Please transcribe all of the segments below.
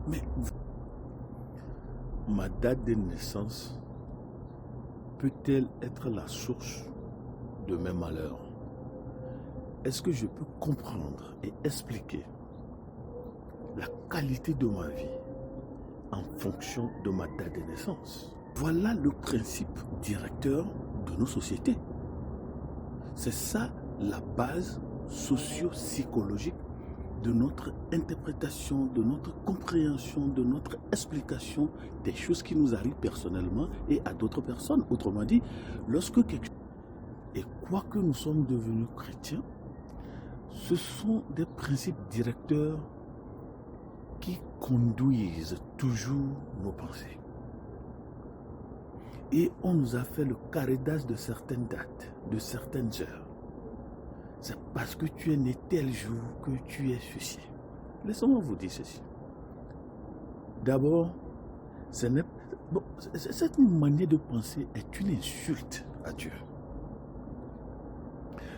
Mais ma date de naissance peut-elle être la source de mes malheurs? Est-ce que je peux comprendre et expliquer la qualité de ma vie en fonction de ma date de naissance? Voilà le principe directeur de nos sociétés. C'est ça la base socio-psychologique de notre interprétation, de notre compréhension, de notre explication des choses qui nous arrivent personnellement et à d'autres personnes. Autrement dit, lorsque quelque chose... Et quoique nous sommes devenus chrétiens, ce sont des principes directeurs qui conduisent toujours nos pensées. Et on nous a fait le carré d'as de certaines dates, de certaines heures. C'est parce que tu es né tel jour que tu es ceci. Laissez-moi vous dire ceci. D'abord, cette manière de penser est une insulte à Dieu.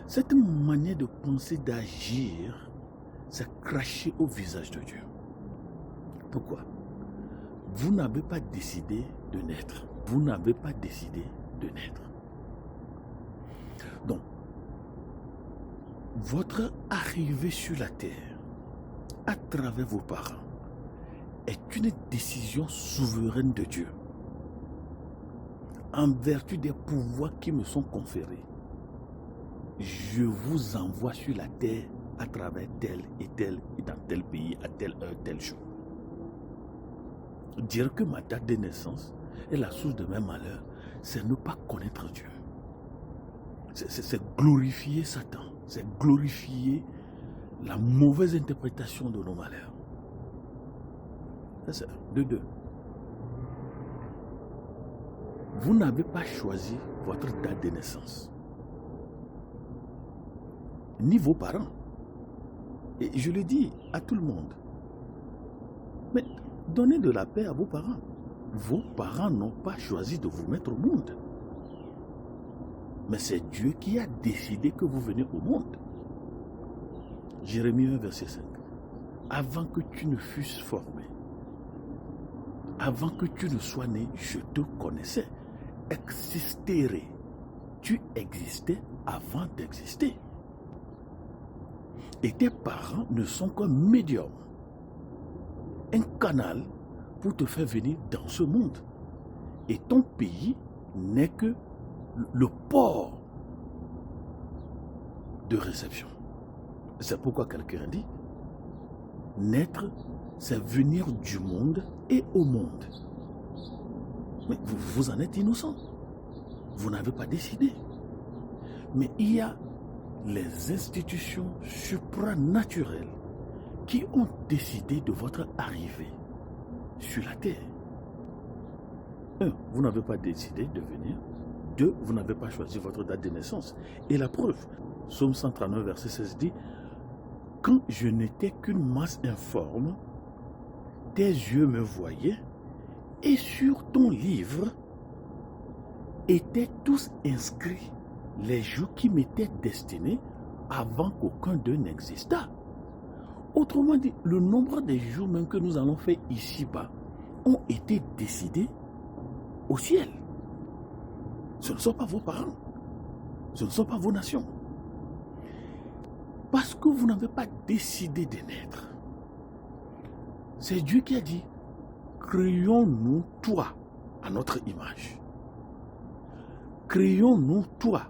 Cette manière de penser, d'agir, c'est cracher au visage de Dieu. Pourquoi? Vous n'avez pas décidé de naître. Vous n'avez pas décidé de naître. Donc, votre arrivée sur la terre, à travers vos parents, est une décision souveraine de Dieu, en vertu des pouvoirs qui me sont conférés. Je vous envoie sur la terre à travers tel et tel, et dans tel pays, à telle heure, tel jour. Dire que ma date de naissance est la source de mes malheurs, c'est ne pas connaître Dieu. C'est glorifier Satan, c'est glorifier la mauvaise interprétation de nos malheurs. C'est ça, de deux. Vous n'avez pas choisi votre date de naissance, ni vos parents. Et je le dis à tout le monde. Mais donnez de la paix à vos parents. Vos parents n'ont pas choisi de vous mettre au monde. Mais c'est Dieu qui a décidé que vous venez au monde. Jérémie 1, verset 5. Avant que tu ne fusses formé, avant que tu ne sois né, je te connaissais. Existere. Tu existais avant d'exister. Et tes parents ne sont qu'un médium, un canal pour te faire venir dans ce monde. Et ton pays n'est que le port de réception. C'est pourquoi quelqu'un dit, naître, c'est venir du monde et au monde. Mais vous en êtes innocent. Vous n'avez pas décidé. Mais il y a les institutions supranaturelles qui ont décidé de votre arrivée sur la terre. 1. Vous n'avez pas décidé de venir. 2. Vous n'avez pas choisi votre date de naissance. Et la preuve, Psaume 139, verset 16 dit, quand je n'étais qu'une masse informe, tes yeux me voyaient, et sur ton livre étaient tous inscrits les jours qui m'étaient destinés avant qu'aucun d'eux n'existât. Autrement dit, le nombre des jours même que nous allons faire ici-bas ont été décidés au ciel. Ce ne sont pas vos parents, ce ne sont pas vos nations. Parce que vous n'avez pas décidé de naître. C'est Dieu qui a dit, créons-nous toi à notre image. Créons-nous toi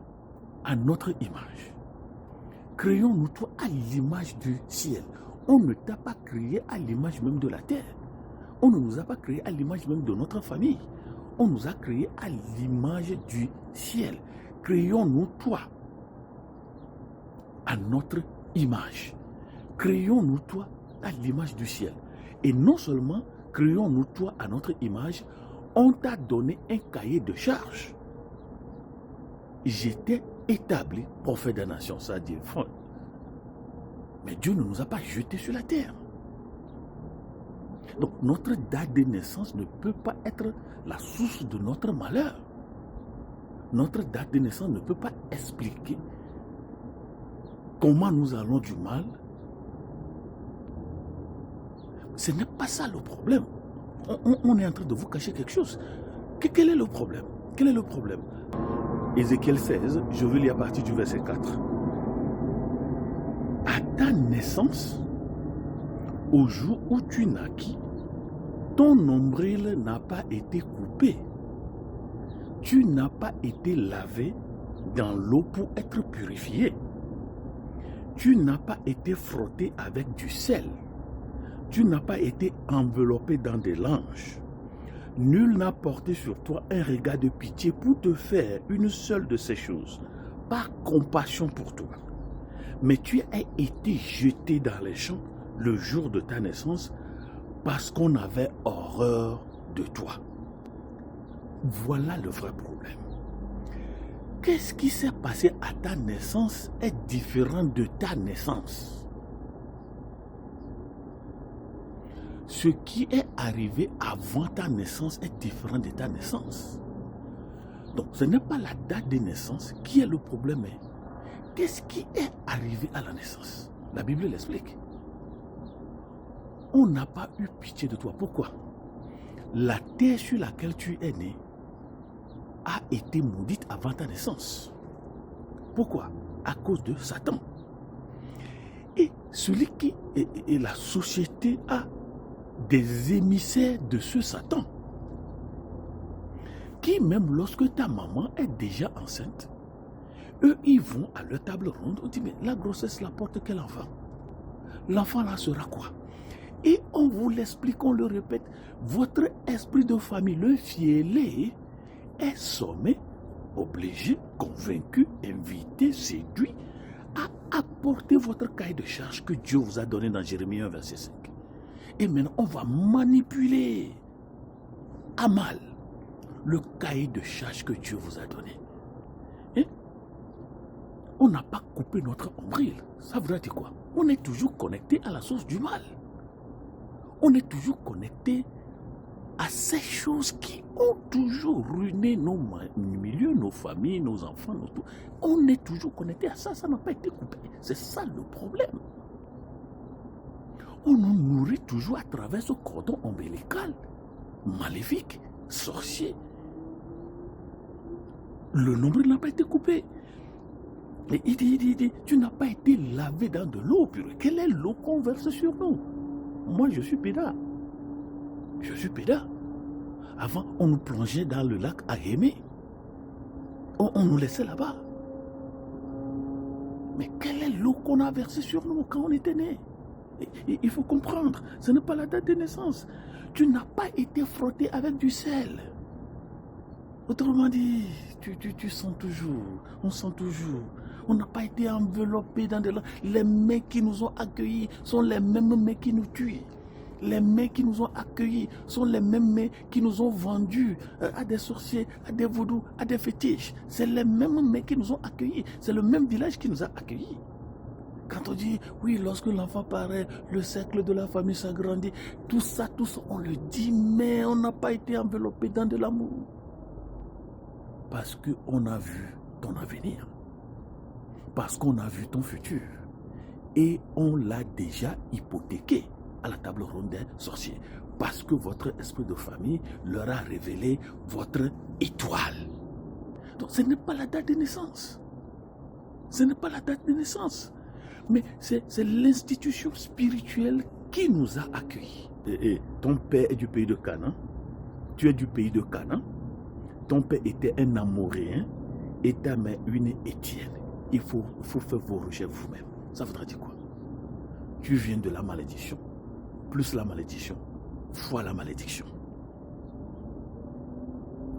à notre image. Créons-nous toi à l'image du ciel. On ne t'a pas créé à l'image même de la terre. On ne nous a pas créé à l'image même de notre famille. On nous a créé à l'image du ciel. Créons-nous toi à notre image. Créons-nous toi à l'image du ciel. Et non seulement créons-nous toi à notre image, on t'a donné un cahier de charges. J'étais établi prophète des nations, ça dit. Mais Dieu ne nous a pas jetés sur la terre. Donc notre date de naissance ne peut pas être la source de notre malheur. Notre date de naissance ne peut pas expliquer comment nous allons du mal, Ce n'est pas ça le problème. On est en train de vous cacher quelque chose. Quel est le problème? Quel est le problème? Ézéchiel 16, je vais lire à partir du verset 4. À ta naissance, au jour où tu naquis, ton nombril n'a pas été coupé. Tu n'as pas été lavé dans l'eau pour être purifié. Tu n'as pas été frotté avec du sel. Tu n'as pas été enveloppé dans des langes. Nul n'a porté sur toi un regard de pitié pour te faire une seule de ces choses, par compassion pour toi. Mais tu as été jeté dans les champs le jour de ta naissance parce qu'on avait horreur de toi. Voilà le vrai problème. Qu'est-ce qui s'est passé à ta naissance est différent de ta naissance. Ce qui est arrivé avant ta naissance est différent de ta naissance. Donc ce n'est pas la date de naissance qui est le problème. Mais qu'est-ce qui est arrivé à la naissance? La Bible l'explique. On n'a pas eu pitié de toi. Pourquoi? La terre sur laquelle tu es né a été maudite avant ta naissance. Pourquoi? À cause de Satan. Et celui qui et la société a des émissaires de ce Satan, qui même lorsque ta maman est déjà enceinte, eux ils vont à leur table ronde, on dit mais la grossesse la porte quel enfant? L'enfant là sera quoi? Et on vous l'explique, on le répète, votre esprit de famille, le fiellé, est sommé, obligé, convaincu, invité, séduit à apporter votre cahier de charge que Dieu vous a donné dans Jérémie 1, verset 5. Et maintenant, on va manipuler à mal le cahier de charge que Dieu vous a donné. Et on n'a pas coupé notre ombril. Ça voudrait dire quoi? On est toujours connecté à la source du mal. On est toujours connecté à ces choses qui ont toujours ruiné nos milieux, nos familles, nos enfants, nos tout. On est toujours connecté à ça, ça n'a pas été coupé. C'est ça le problème. On nous nourrit toujours à travers ce cordon ombilical, maléfique, sorcier. Le nombril n'a pas été coupé. Et il dit, tu n'as pas été lavé dans de l'eau pure. Quelle est l'eau qu'on verse sur nous? Moi, je suis pédard. Je suis pédard. Avant, on nous plongeait dans le lac Ahémé. On nous laissait là-bas. Mais quelle est l'eau qu'on a versée sur nous quand on était né? Il faut comprendre, ce n'est pas la date de naissance. Tu n'as pas été frotté avec du sel. Autrement dit, tu sens toujours, on sent toujours. On n'a pas été enveloppé dans des... Les mains qui nous ont accueillis sont les mêmes mains qui nous tuent. Les mains qui nous ont accueillis sont les mêmes mains qui nous ont vendus à des sorciers, à des vaudous, à des fétiches. C'est les mêmes mains qui nous ont accueillis. C'est le même village qui nous a accueillis. Quand on dit, oui, lorsque l'enfant paraît, le cercle de la famille s'agrandit, tout ça, on le dit, mais on n'a pas été enveloppé dans de l'amour. Parce qu'on a vu ton avenir. Parce qu'on a vu ton futur. Et on l'a déjà hypothéqué à la table ronde des sorciers. Parce que votre esprit de famille leur a révélé votre étoile. Donc ce n'est pas la date de naissance. Ce n'est pas la date de naissance. Mais c'est l'institution spirituelle qui nous a accueillis. Et ton père est du pays de Canaan. Tu es du pays de Canaan. Ton père était un Amoréen et ta mère une Étienne. Il faut faire vos recherches vous-même. Ça voudrait dire quoi? Tu viens de la malédiction. Plus la malédiction, fois la malédiction.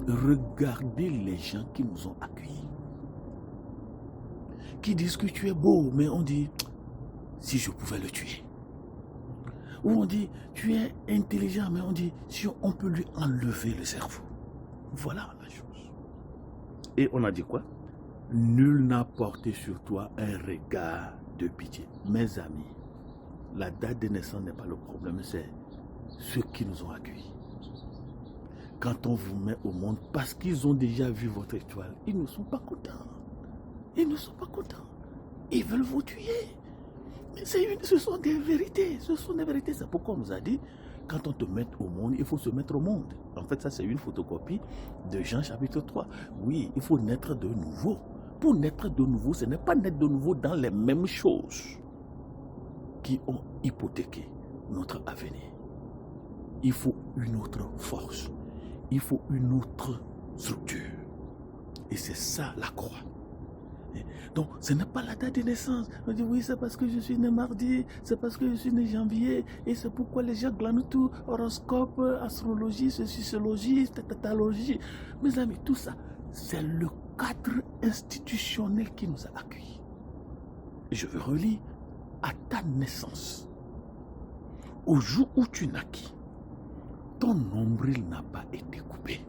Regardez les gens qui nous ont accueillis. Qui disent que tu es beau, mais on dit, si je pouvais le tuer. Ou on dit, tu es intelligent, mais on dit, si on peut lui enlever le cerveau. Voilà la chose. Et on a dit quoi? Nul n'a porté sur toi un regard de pitié. Mes amis, la date de naissance n'est pas le problème, c'est ceux qui nous ont accueillis. Quand on vous met au monde, parce qu'ils ont déjà vu votre étoile, ils ne sont pas contents. Ils ne sont pas contents. Ils veulent vous tuer. Ce sont des vérités. Ce sont des vérités. C'est pourquoi on nous a dit, quand on te met au monde, il faut se mettre au monde. En fait, ça, c'est une photocopie de Jean chapitre 3. Oui, il faut naître de nouveau. Pour naître de nouveau, ce n'est pas naître de nouveau dans les mêmes choses qui ont hypothéqué notre avenir. Il faut une autre force. Il faut une autre structure. Et c'est ça la croix. Donc, ce n'est pas la date de naissance. On dit oui, c'est parce que je suis né mardi, c'est parce que je suis né janvier, et c'est pourquoi les gens glanent tout, horoscope, astrologie, sociologie, tétatologie. Mes amis, tout ça, c'est le cadre institutionnel qui nous a accueillis. Je veux relire à ta naissance. Au jour où tu naquis, ton nombril n'a pas été coupé.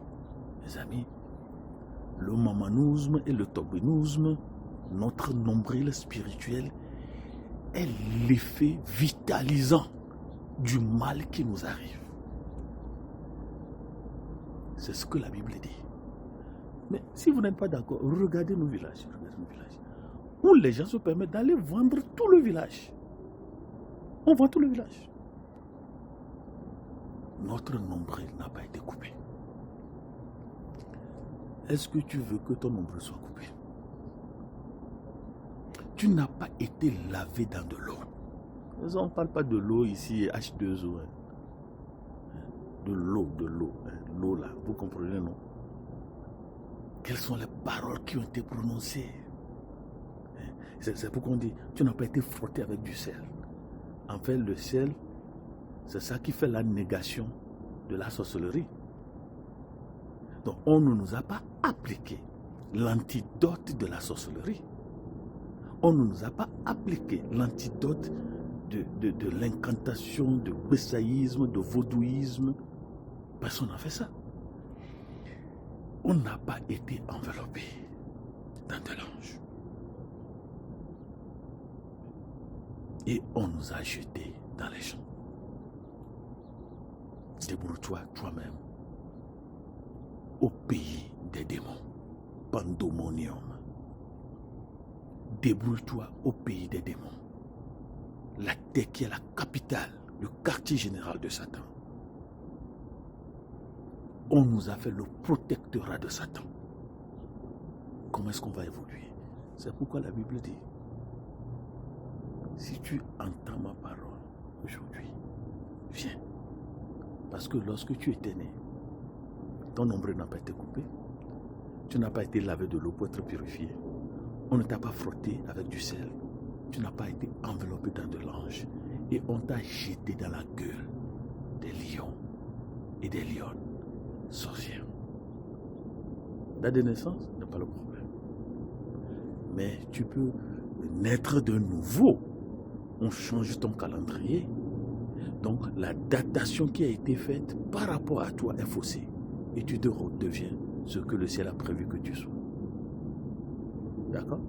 Mes amis, le mamanousme et le tobinousme, notre nombril spirituel, est l'effet vitalisant du mal qui nous arrive. C'est ce que la Bible dit. Mais si vous n'êtes pas d'accord, regardez nos villages. Où les gens se permettent d'aller vendre tout le village. On vend tout le village. Notre nombril n'a pas été coupé. Est-ce que tu veux que ton nombril soit coupé? Tu n'as pas été lavé dans de l'eau. On ne parle pas de l'eau ici, H2O. De l'eau, l'eau là, vous comprenez, non? Quelles sont les paroles qui ont été prononcées? C'est pourquoi on dit, tu n'as pas été frotté avec du sel. En fait, le sel, c'est ça qui fait la négation de la sorcellerie. Donc, on ne nous a pas appliqué l'antidote de la sorcellerie. On ne nous a pas appliqué l'antidote de l'incantation, de bessaïsme, de vaudouisme. Personne n'a fait ça. On n'a pas été enveloppé dans de l'ange. Et on nous a jetés dans les champs. Débrouille-toi toi-même au pays des démons. Pandemonium. Débrouille-toi au pays des démons. La terre qui est la capitale, le quartier général de Satan. On nous a fait le protectorat de Satan. Comment est-ce qu'on va évoluer? C'est pourquoi la Bible dit, si tu entends ma parole aujourd'hui, viens. Parce que lorsque tu étais né, ton nombril n'a pas été coupé. Tu n'as pas été lavé de l'eau pour être purifié. On ne t'a pas frotté avec du sel. Tu n'as pas été enveloppé dans de l'ange. Et on t'a jeté dans la gueule des lions et des lionnes sorcières. La naissance n'est pas le problème. Mais tu peux naître de nouveau. On change ton calendrier. Donc la datation qui a été faite par rapport à toi est faussée. Et tu te redeviens ce que le ciel a prévu que tu sois. D'accord?